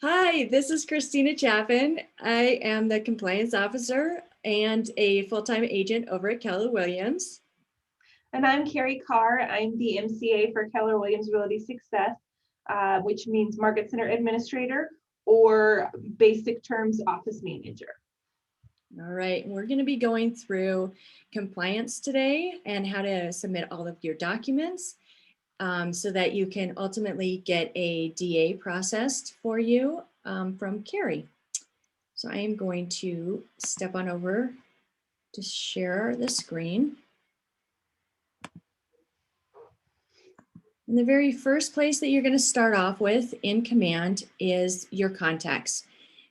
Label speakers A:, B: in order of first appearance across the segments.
A: Hi, this is Christina Chaffin. I am the compliance officer and a full-time agent over at Keller Williams.
B: And I'm Carrie Carr. I'm the MCA for Keller Williams Realty Success, which means Market Center Administrator or basic terms office manager.
A: All right, we're going to be going through compliance today and how to submit all of your documents so that you can ultimately get a DA processed for you from Carrie. So I am going to step on over to share the screen. And the very first place that you're going to start off with in Command is your contacts.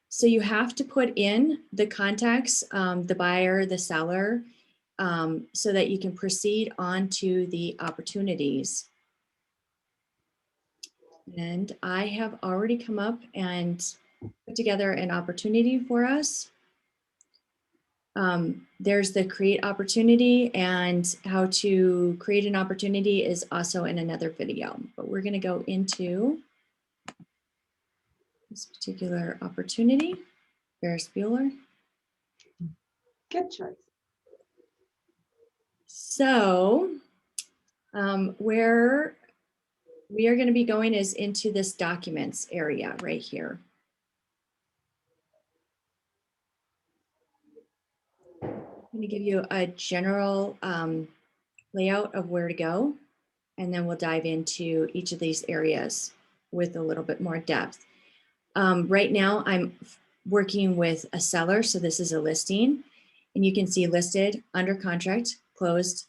A: So you have to put in the contacts, the buyer, the seller, so that you can proceed on to the opportunities. And I have already come up and put together an opportunity for us. There's the create opportunity, and how to create an opportunity is also in another video, but we're going to go into this particular opportunity. Ferris Bueller.
B: Good choice.
A: So where we are going to be going is into this documents area right here. I'm going to give you a general layout of where to go, and then we'll dive into each of these areas with a little bit more depth. Right now, I'm working with a seller, so this is a listing, and you can see listed, under contract, closed.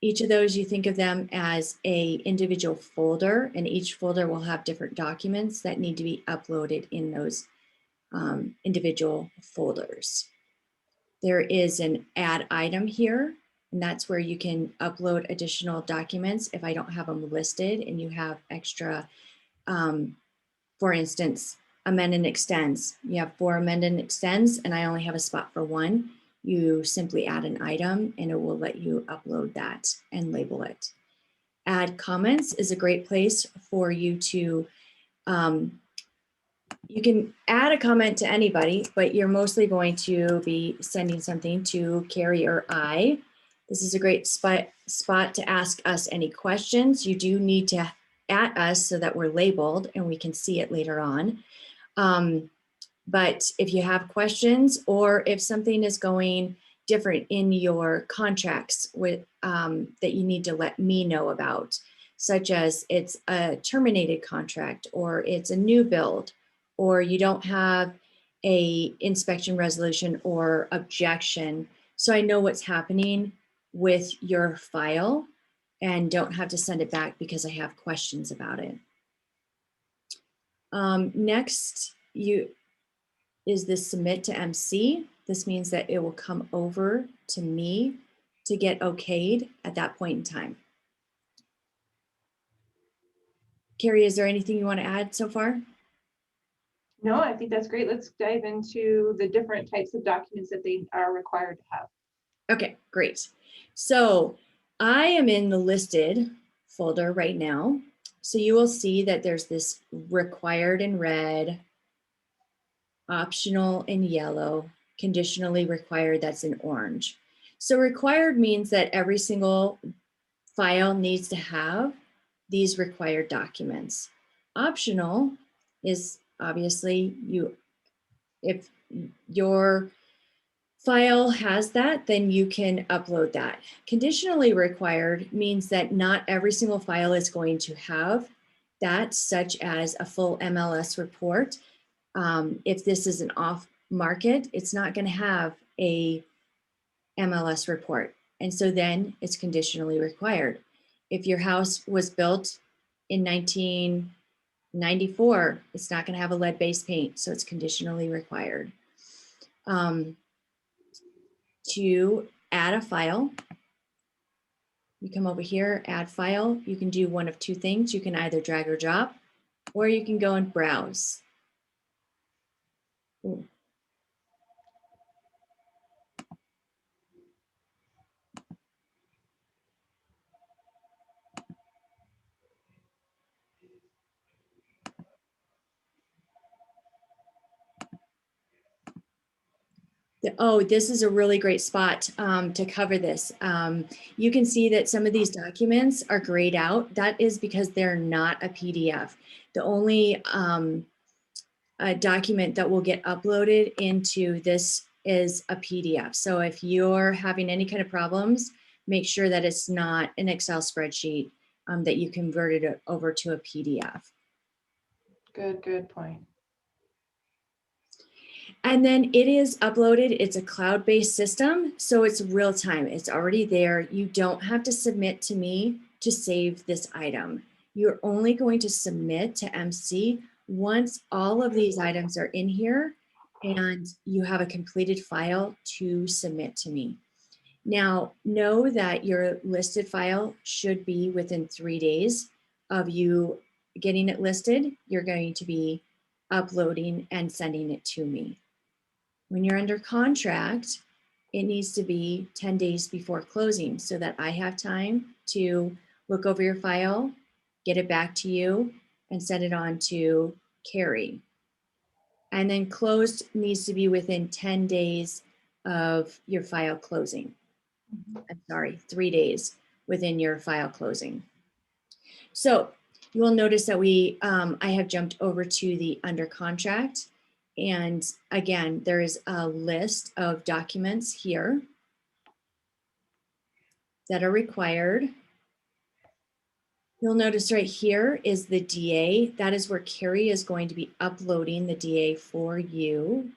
A: Each of those, you think of them as a individual folder, and each folder will have different documents that need to be uploaded in those individual folders. There is an add item here, and that's where you can upload additional documents if I don't have them listed and you have extra, for instance, amend and extends. You have 4 amend and extends, and I only have a spot for 1. You simply add an item and it will let you upload that and label it. Add comments is a great place for you to, you can add a comment to anybody, but you're mostly going to be sending something to Carrie or I. This is a great spot to ask us any questions. You do need to at us so that we're labeled and we can see it later on. But if you have questions, or if something is going different in your contracts with that you need to let me know about, such as it's a terminated contract, or it's a new build, or you don't have a inspection resolution or objection, so I know what's happening with your file and don't have to send it back because I have questions about it. Next, is this submit to MC. This means that it will come over to me to get okayed at that point in time. Carrie, is there anything you want to add so far?
B: No, I think that's great. Let's dive into the different types of documents that they are required to have.
A: Okay, great. So I am in the listed folder right now. So you will see that there's this required in red, optional in yellow, conditionally required, that's in orange. So required means that every single file needs to have these required documents. Optional is obviously if your file has that, then you can upload that. Conditionally required means that not every single file is going to have that, such as a full MLS report. If this is an off market, it's not going to have a MLS report. And so then it's conditionally required. If your house was built in 1994, it's not going to have a lead-based paint, so it's conditionally required. To add a file, you come over here, add file. You can do one of two things. You can either drag or drop, or you can go and browse. Ooh. Oh, this is a really great spot to cover this. You can see that some of these documents are grayed out. That is because they're not a PDF. The only document that will get uploaded into this is a PDF. So if you're having any kind of problems, make sure that it's not an Excel spreadsheet, that you converted it over to a PDF.
B: Good point.
A: And then it is uploaded. It's a cloud-based system, so it's real time. It's already there. You don't have to submit to me to save this item. You're only going to submit to MC once all of these items are in here and you have a completed file to submit to me. Now, know that your listed file should be within 3 days of you getting it listed. You're going to be uploading and sending it to me. When you're under contract, it needs to be 10 days before closing so that I have time to look over your file, get it back to you, and send it on to Carrie. And then closed needs to be within 10 days of your file closing. I'm sorry, 3 days within your file closing. So you will notice that I have jumped over to the under contract. And again, there is a list of documents here that are required. You'll notice right here is the DA. That is where Carrie is going to be uploading the DA for you.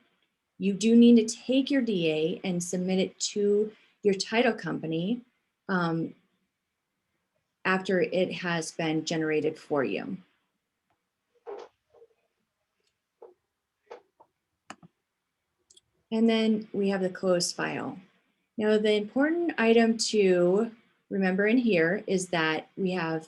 A: You do need to take your DA and submit it to your title company after it has been generated for you. And then we have the closed file. Now, the important item to remember in here is that we have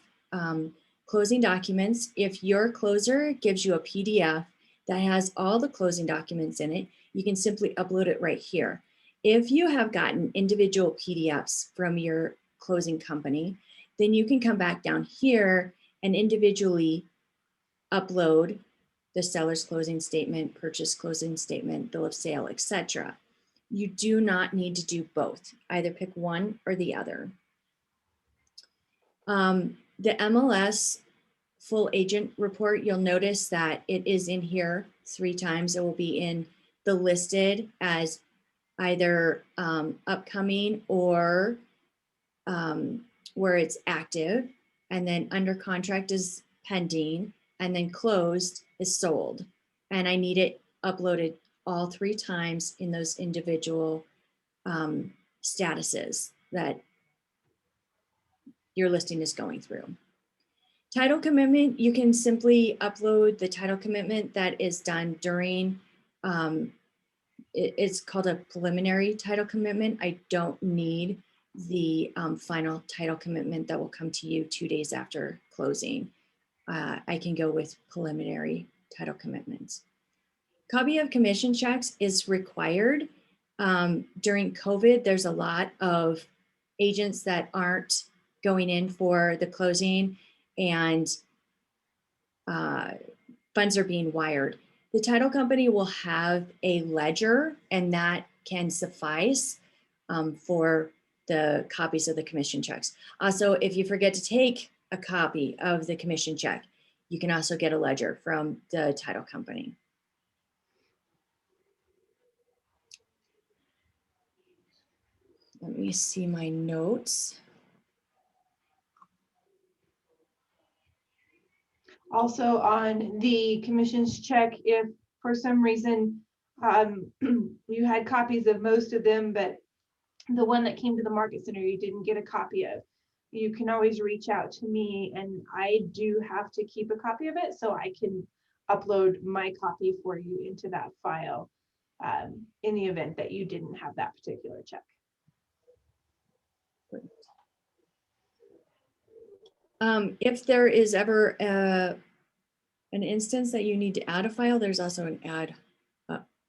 A: closing documents. If your closer gives you a PDF that has all the closing documents in it, you can simply upload it right here. If you have gotten individual PDFs from your closing company, then you can come back down here and individually upload the seller's closing statement, purchase closing statement, bill of sale, etc. You do not need to do both. Either pick one or the other. The MLS full agent report, you'll notice that it is in here 3 times. It will be in the listed as either upcoming or where it's active, and then under contract is pending, and then closed is sold. And I need it uploaded all 3 times in those individual statuses that your listing is going through. Title commitment, you can simply upload the title commitment that is done during, it's called a preliminary title commitment. I don't need the final title commitment that will come to you 2 days after closing. I can go with preliminary title commitments. Copy of commission checks is required. During COVID, there's a lot of agents that aren't going in for the closing, and funds are being wired. The title company will have a ledger, and that can suffice for the copies of the commission checks. Also, if you forget to take a copy of the commission check, you can also get a ledger from the title company. Let me see my notes.
B: Also on the commissions check, if for some reason you had copies of most of them, but the one that came to the market center you didn't get a copy of, you can always reach out to me, and I do have to keep a copy of it so I can upload my copy for you into that file in the event that you didn't have that particular check.
A: If there is ever an instance that you need to add a file, there's also an add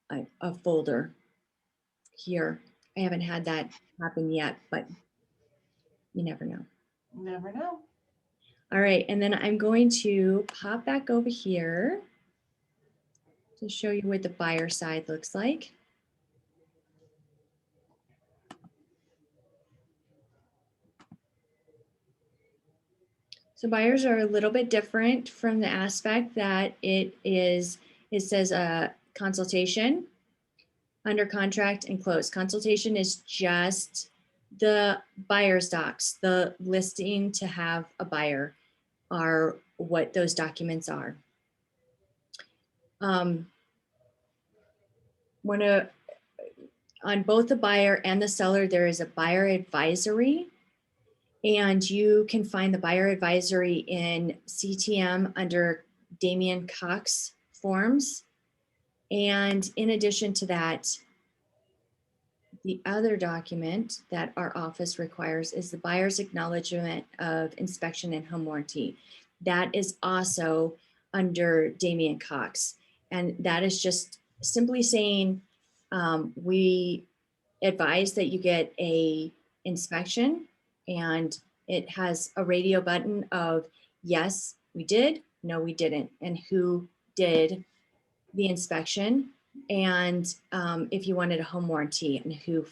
A: a folder here. I haven't had that happen yet, but you never know.
B: Never know.
A: All right, and then I'm going to pop back over here to show you what the buyer side looks like. So buyers are a little bit different from the aspect that it says a consultation, under contract, and close. Consultation is just the buyer's docs, the listing to have a buyer are what those documents are. On both the buyer and the seller, there is a buyer advisory, and you can find the buyer advisory in CTM under Damian Cox forms. And in addition to that, the other document that our office requires is the buyer's acknowledgement of inspection and home warranty. That is also under Damian Cox. And that is just simply saying, we advise that you get a inspection, and it has a radio button of yes, we did, no, we didn't, and who did the inspection, and if you wanted a home warranty and who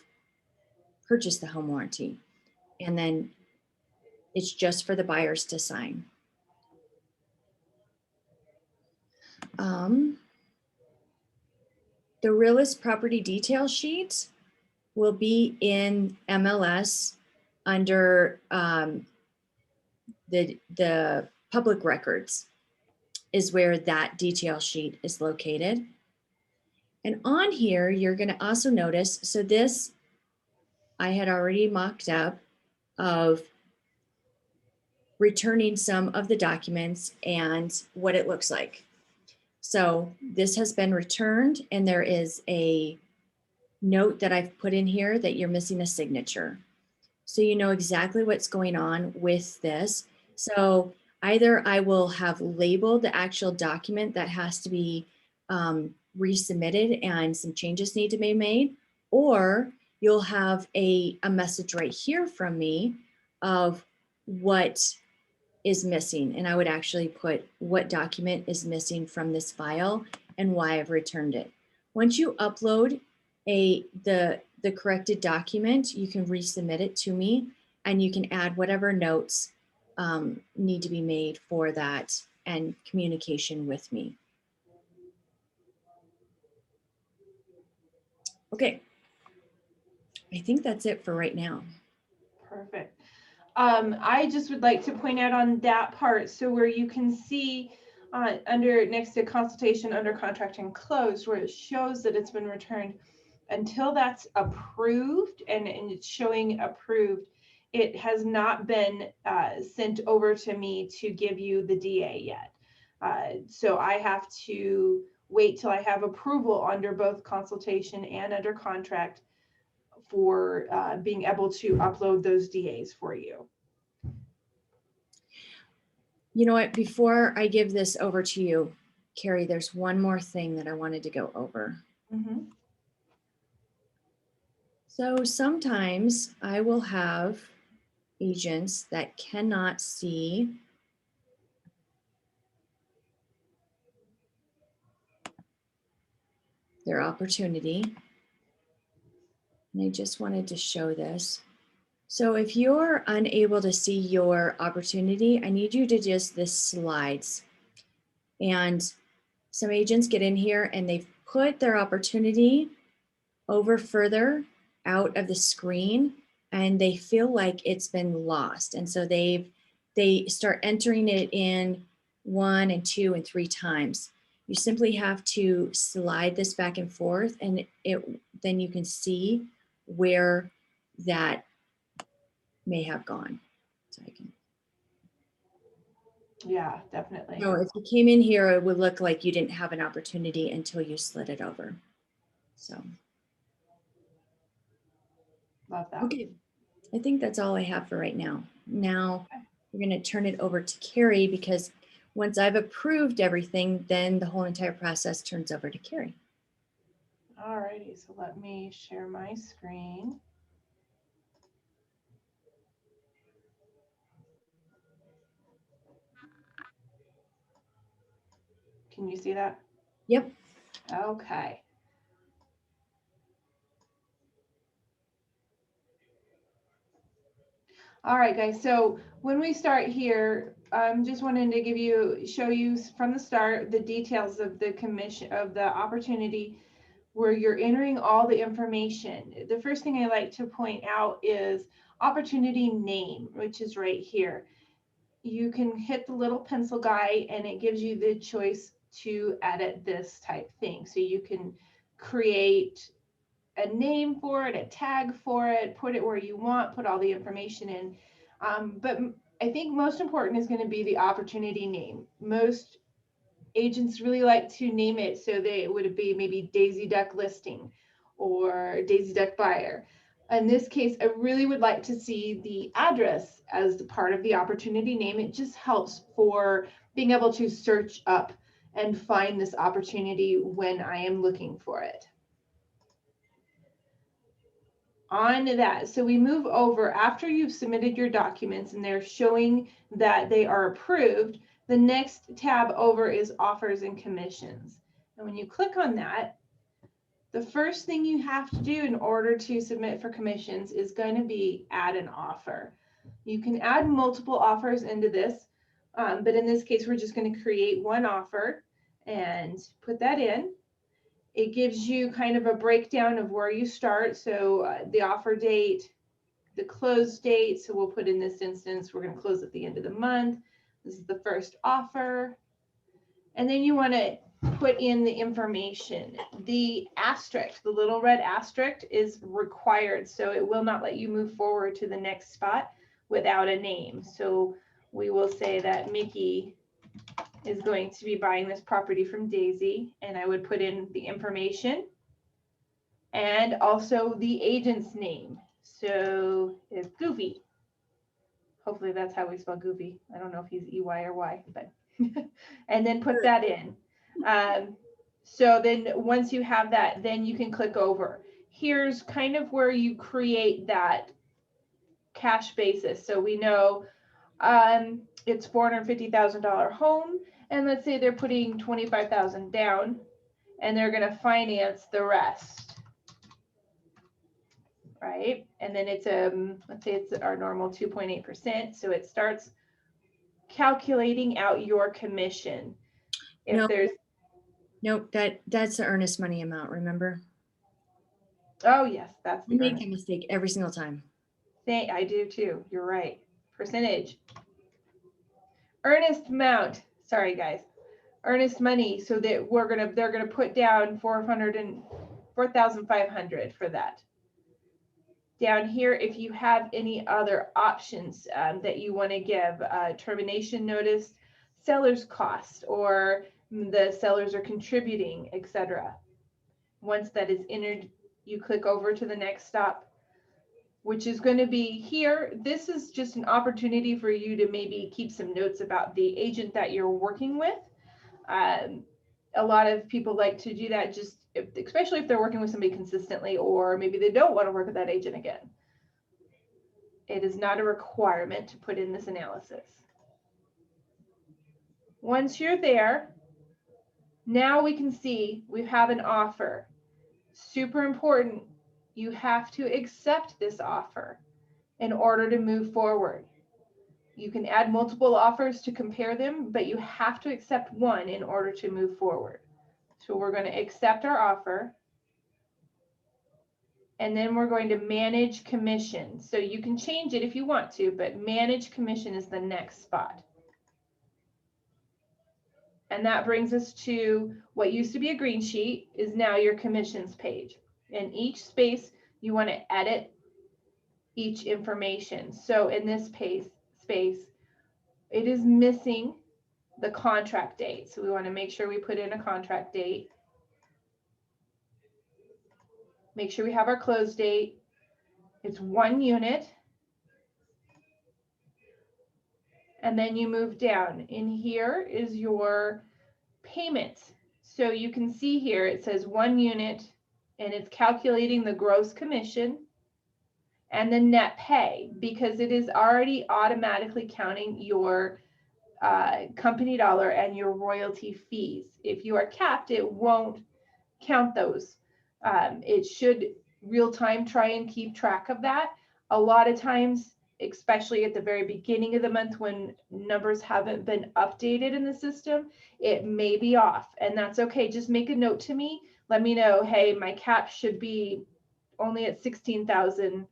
A: purchased the home warranty. And then it's just for the buyers to sign. The realist property detail sheet will be in MLS under the public records is where that detail sheet is located. And on here, you're going to also notice, so this I had already mocked up of returning some of the documents and what it looks like. So this has been returned, and there is a note that I've put in here that you're missing a signature. So you know exactly what's going on with this. So either I will have labeled the actual document that has to be resubmitted and some changes need to be made, or you'll have a message right here from me of what is missing. And I would actually put what document is missing from this file and why I've returned it. Once you upload the corrected document, you can resubmit it to me, and you can add whatever notes need to be made for that and communication with me. Okay, I think that's it for right now.
B: Perfect. I just would like to point out on that part, so where you can see under next to consultation, under contract, and closed, where it shows that it's been returned, until that's approved and it's showing approved, it has not been sent over to me to give you the DA yet. So I have to wait till I have approval under both consultation and under contract for being able to upload those DAs for you.
A: You know what, before I give this over to you, Carrie, there's one more thing that I wanted to go over.
B: Mm-hmm.
A: So sometimes I will have agents that cannot see their opportunity. And I just wanted to show this. So if you're unable to see your opportunity, I need you to just this slides. And some agents get in here and they've put their opportunity over further out of the screen, and they feel like it's been lost. And so they start entering it in 1 and 2 and 3 times. You simply have to slide this back and forth, and then you can see where that may have gone. So I can.
B: Yeah, definitely.
A: So if you came in here, it would look like you didn't have an opportunity until you slid it over. So.
B: Love that.
A: Okay, I think that's all I have for right now. Now we're going to turn it over to Carrie, because once I've approved everything, then the whole entire process turns over to Carrie.
B: All righty, so let me share my screen. Can you see that?
A: Yep.
B: Okay. All right, guys, so when we start here, I'm just wanting to show you from the start the details of the commission, of the opportunity, where you're entering all the information. The first thing I like to point out is opportunity name, which is right here. You can hit the little pencil guy and it gives you the choice to edit this type thing. So you can create a name for it, a tag for it, put it where you want, put all the information in. But I think most important is going to be the opportunity name. Most agents really like to name it so they would be maybe Daisy Duck listing or Daisy Duck buyer. In this case, I really would like to see the address as the part of the opportunity name. It just helps for being able to search up and find this opportunity when I am looking for it. On that, so we move over after you've submitted your documents and they're showing that they are approved. The next tab over is offers and commissions. And when you click on that, the first thing you have to do in order to submit for commissions is going to be add an offer. You can add multiple offers into this, but in this case, we're just going to create one offer and put that in. It gives you kind of a breakdown of where you start. So the offer date, the close date. So we'll put in this instance, we're going to close at the end of the month. This is the first offer. And then you want to put in the information. The asterisk, the little red asterisk, is required. So it will not let you move forward to the next spot without a name. So we will say that Mickey is going to be buying this property from Daisy, and I would put in the information and also the agent's name. So it's Goofy. Hopefully that's how we spell Goofy. I don't know if he's EY or Y, but and then put that in. So then once you have that, then you can click over. Here's kind of where you create that cash basis. So we know it's $450,000 home, and let's say they're putting $25,000 down, and they're going to finance the rest, right? And then it's let's say it's our normal 2.8%. So it starts calculating out your commission. If
A: No,
B: there's
A: nope, that's the earnest money amount. Remember?
B: Oh yes, that's
A: You
B: the
A: make
B: earnest.
A: a mistake every single time.
B: I do too. You're right. Percentage. Earnest amount. Sorry guys. Earnest money. So that they're gonna put down 4,500 for that. Down here, if you have any other options that you want to give, termination notice, seller's cost, or the sellers are contributing, etc. Once that is entered, you click over to the next stop, which is going to be here. This is just an opportunity for you to maybe keep some notes about the agent that you're working with. A lot of people like to do that, especially if they're working with somebody consistently, or maybe they don't want to work with that agent again. It is not a requirement to put in this analysis. Once you're there, now we can see we have an offer. Super important. You have to accept this offer in order to move forward. You can add multiple offers to compare them, but you have to accept one in order to move forward. So we're going to accept our offer. And then we're going to manage commission. So you can change it if you want to, but manage commission is the next spot. And that brings us to what used to be a green sheet is now your commissions page. In each space, you want to edit each information. So in this space, it is missing the contract date. So we want to make sure we put in a contract date. Make sure we have our close date. It's 1 unit. And then you move down. In here is your payment. So you can see here it says 1 unit, and it's calculating the gross commission and the net pay, because it is already automatically counting your company dollar and your royalty fees. If you are capped, it won't count those. It should real time try and keep track of that. A lot of times especially at the very beginning of the month when numbers haven't been updated in the system, it may be off, and that's okay. Just make a note to me. Let me know, hey, my cap should be only at 16,000,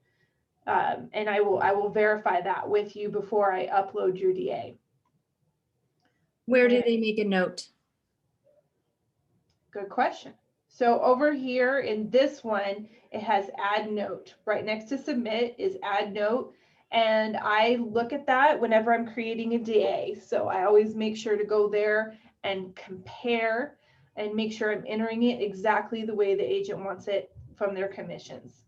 B: and I will verify that with you before I upload your DA.
A: Where do they make a note?
B: Good question. So over here in this one, it has add note. Right next to submit is add note. And I look at that whenever I'm creating a DA. So I always make sure to go there and compare and make sure I'm entering it exactly the way the agent wants it from their commissions.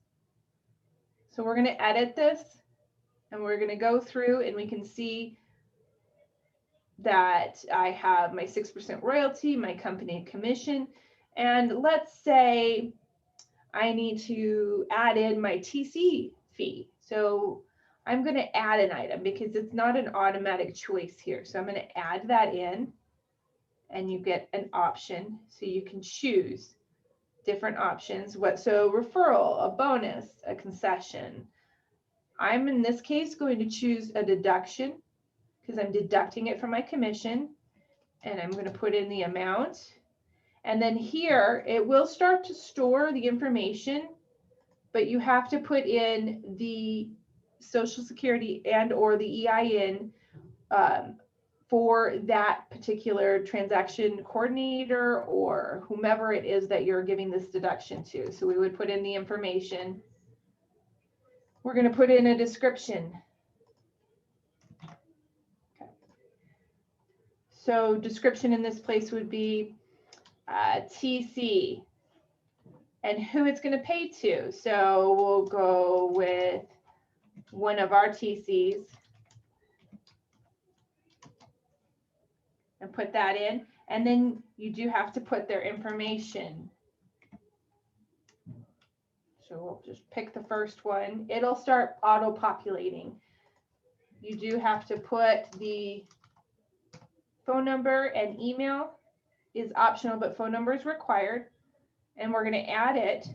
B: So we're going to edit this and we're going to go through and we can see that I have my 6% royalty, my company commission, and let's say I need to add in my TC fee. So I'm going to add an item because it's not an automatic choice here. So I'm going to add that in and you get an option. So you can choose different options. So referral, a bonus, a concession. I'm in this case going to choose a deduction because I'm deducting it from my commission. And I'm going to put in the amount. And then here, it will start to store the information, but you have to put in the Social Security and or the EIN for that particular transaction coordinator or whomever it is that you're giving this deduction to. So we would put in the information. We're going to put in a description. Okay. So description in this place would be TC and who it's going to pay to. So we'll go with one of our TCs and put that in. And then you do have to put their information. So we'll just pick the first one. It'll start auto-populating. You do have to put the phone number and email is optional, but phone number is required. And we're going to add it.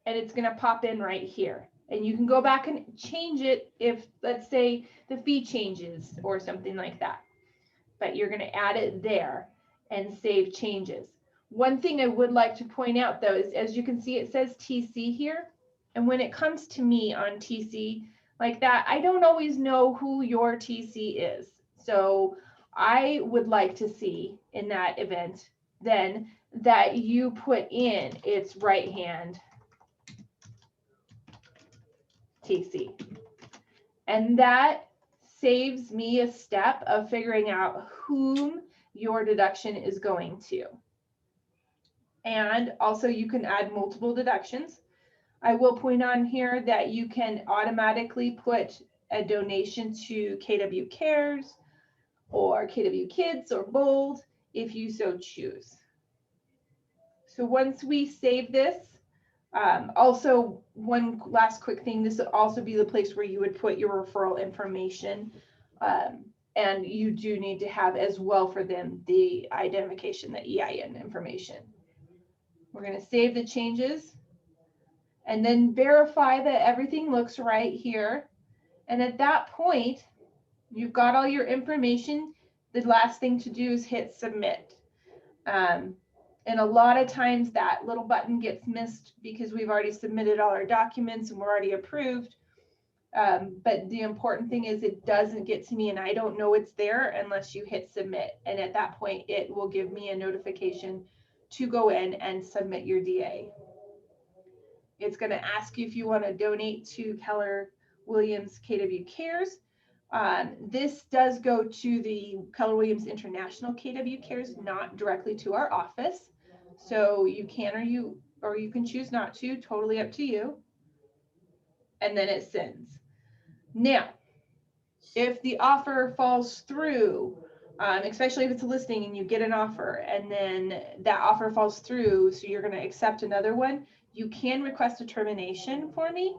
B: And it's going to pop in right here. And you can go back and change it if, let's say, the fee changes or something like that. But you're going to add it there and save changes. One thing I would like to point out, though, is as you can see, it says TC here. And when it comes to me on TC like that, I don't always know who your TC is. So I would like to see in that event then that you put in its right hand TC. And that saves me a step of figuring out whom your deduction is going to. And also you can add multiple deductions. I will point on here that you can automatically put a donation to KW Cares or KW Kids or Bold if you so choose. So once we save this, also, one last quick thing, this would also be the place where you would put your referral information. And you do need to have as well for them the identification, the EIN information. We're going to save the changes and then verify that everything looks right here. And at that point, you've got all your information. The last thing to do is hit submit. And a lot of times that little button gets missed because we've already submitted all our documents and we're already approved. But the important thing is it doesn't get to me and I don't know it's there unless you hit submit. And at that point, it will give me a notification to go in and submit your DA. It's going to ask you if you want to donate to Keller Williams KW Cares. This does go to the Keller Williams International KW Cares, not directly to our office. So you can or you can choose not to, totally up to you. And then it sends. Now, if the offer falls through, especially if it's a listing and you get an offer and then that offer falls through, so you're going to accept another one, you can request a termination for me.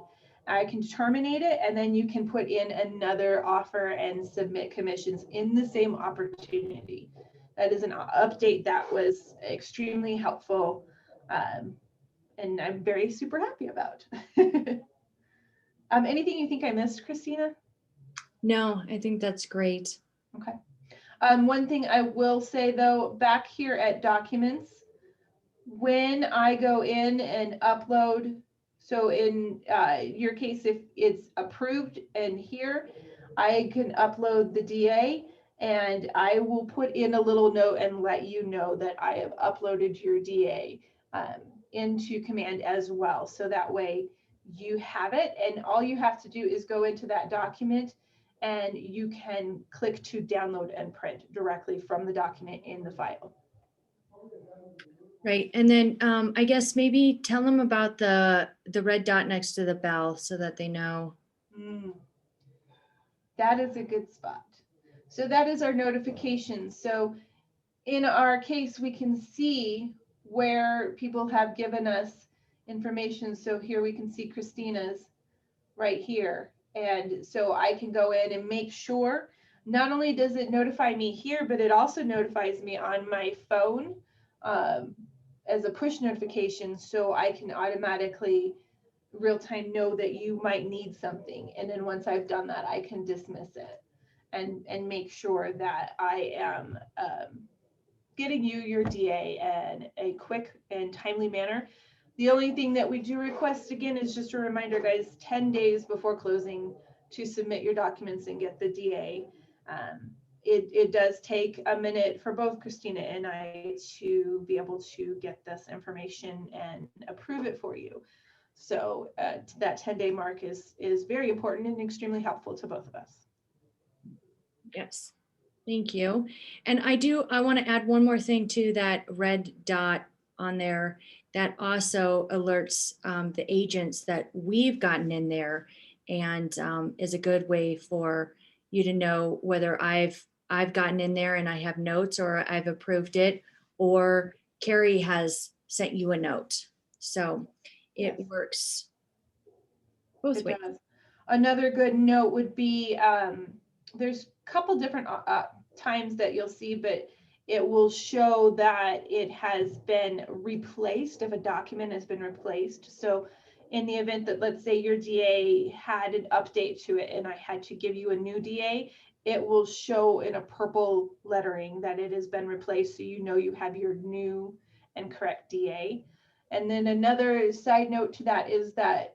B: I can terminate it and then you can put in another offer and submit commissions in the same opportunity. That is an update that was extremely helpful and I'm very super happy about. Anything you think I missed, Christina?
A: No, I think that's great.
B: Okay. One thing I will say though, back here at documents, when I go in and upload, so in your case, if it's approved and here, I can upload the DA and I will put in a little note and let you know that I have uploaded your DA into Command as well. So that way you have it, and all you have to do is go into that document and you can click to download and print directly from the document in the file.
A: Right. And then I guess maybe tell them about the red dot next to the bell so that they know.
B: That is a good spot. So that is our notification. So in our case, we can see where people have given us information. So here we can see Christina's right here. And so I can go in and make sure, not only does it notify me here, but it also notifies me on my phone as a push notification. So I can automatically real time know that you might need something. And then once I've done that, I can dismiss it and make sure that I am getting you your DA in a quick and timely manner. The only thing that we do request again is just a reminder, guys, 10 days before closing to submit your documents and get the DA. It does take a minute for both Christina and I to be able to get this information and approve it for you. So that 10-day mark is very important and extremely helpful to both of us.
A: Yes. Thank you. And I want to add one more thing to that red dot on there that also alerts the agents that we've gotten in there, and is a good way for you to know whether I've gotten in there and I have notes, or I've approved it, or Carrie has sent you a note. So it
B: Yes.
A: works both
B: It
A: ways.
B: does. Another good note would be there's a couple different times that you'll see, but it will show that it has been replaced if a document has been replaced. So in the event that, let's say, your DA had an update to it and I had to give you a new DA, it will show in a purple lettering that it has been replaced, so you know you have your new and correct DA. And then another side note to that is that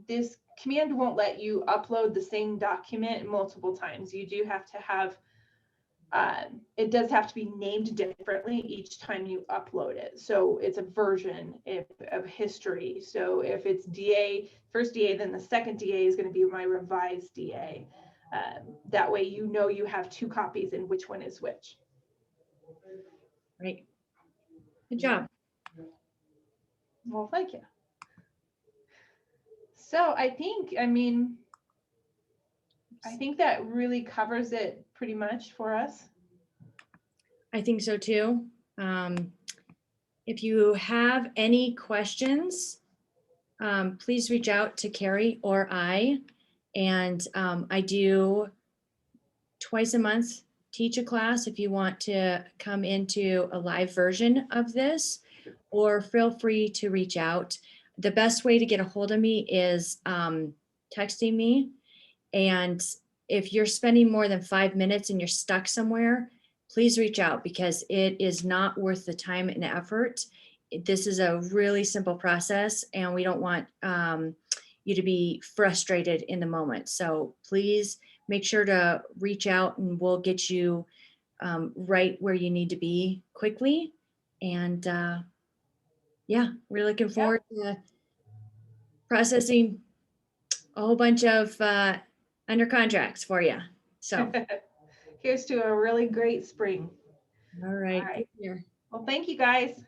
B: this Command won't let you upload the same document multiple times. You do have to have, it does have to be named differently each time you upload it. So it's a version of history. So if it's DA, first DA, then the second DA is going to be my revised DA. That way you know you have two copies and which one is which.
A: Right. Good job.
B: Well, thank you. So I think that really covers it pretty much for us.
A: I think so too. If you have any questions, please reach out to Carrie or I. And I do twice a month teach a class if you want to come into a live version of this, or feel free to reach out. The best way to get a hold of me is texting me. And if you're spending more than 5 minutes and you're stuck somewhere, please reach out, because it is not worth the time and effort. This is a really simple process, and we don't want you to be frustrated in the moment. So please make sure to reach out and we'll get you right where you need to be quickly. And yeah, we're looking forward to processing a whole bunch of under contracts for you. So,
B: Here's to a really great spring.
A: all right.
B: All right.
A: Take care.
B: Well, thank you guys.